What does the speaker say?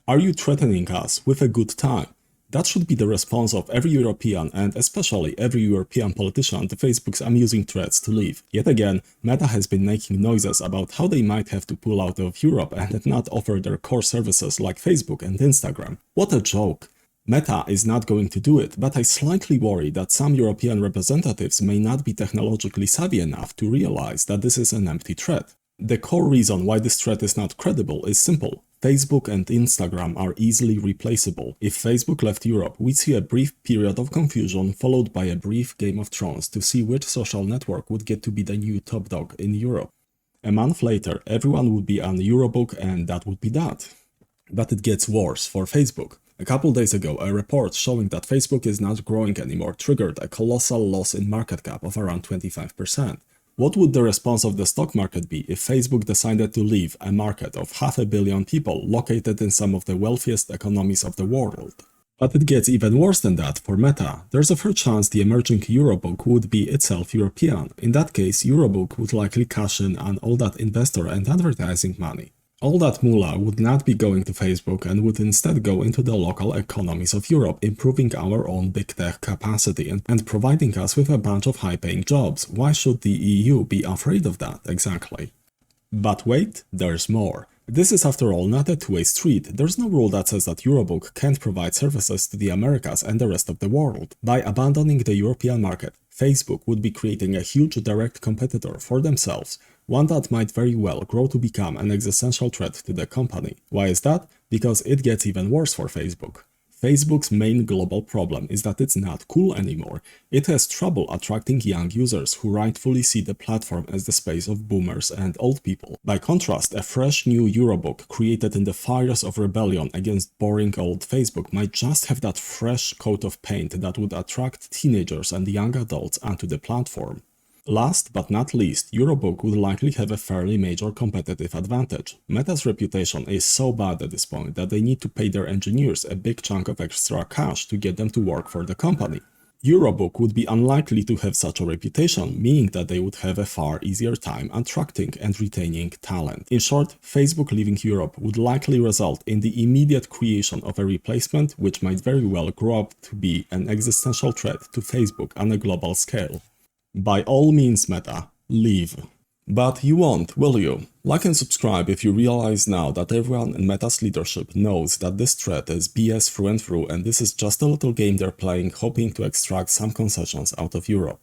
Are you threatening us with a good time? That should be the response of every European and especially every European politician to Facebook's amusing threats to leave. Yet again, Meta has been making noises about how they might have to pull out of Europe and not offer their core services like Facebook and Instagram. What a joke! Meta is not going to do it, but I slightly worry that some European representatives may not be technologically savvy enough to realize that this is an empty threat. The core reason why this threat is not credible is simple. Facebook and Instagram are easily replaceable. If Facebook left Europe, we'd see a brief period of confusion followed by a brief Game of Thrones to see which social network would get to be the new top dog in Europe. A month later, everyone would be on Eurobook and that would be that. But it gets worse for Facebook. A couple days ago, a report showing that Facebook is not growing anymore triggered a colossal loss in market cap of around 25%. What would the response of the stock market be if Facebook decided to leave a market of 500 million people located in some of the wealthiest economies of the world? But it gets even worse than that for Meta. There's a fair chance the emerging Eurobook would be itself European. In that case, Eurobook would likely cash in on all that investor and advertising money. All that moolah would not be going to Facebook and would instead go into the local economies of Europe, improving our own big tech capacity and providing us with a bunch of high-paying jobs. Why should the EU be afraid of that, exactly? But wait, there's more. This is after all not a two-way street. There's no rule that says that Eurobook can't provide services to the Americas and the rest of the world. By abandoning the European market, Facebook would be creating a huge direct competitor for themselves, one that might very well grow to become an existential threat to the company. Why is that? Because it gets even worse for Facebook. Facebook's main global problem is that it's not cool anymore. It has trouble attracting young users who rightfully see the platform as the space of boomers and old people. By contrast, a fresh new Eurobook created in the fires of rebellion against boring old Facebook might just have that fresh coat of paint that would attract teenagers and young adults onto the platform. Last but not least, Eurobook would likely have a fairly major competitive advantage. Meta's reputation is so bad at this point that they need to pay their engineers a big chunk of extra cash to get them to work for the company. Eurobook would be unlikely to have such a reputation, meaning that they would have a far easier time attracting and retaining talent. In short, Facebook leaving Europe would likely result in the immediate creation of a replacement which might very well grow up to be an existential threat to Facebook on a global scale. By all means, Meta, leave. But you won't, will you? Like and subscribe if you realize now that everyone in Meta's leadership knows that this threat is BS through and through and this is just a little game they're playing hoping to extract some concessions out of Europe.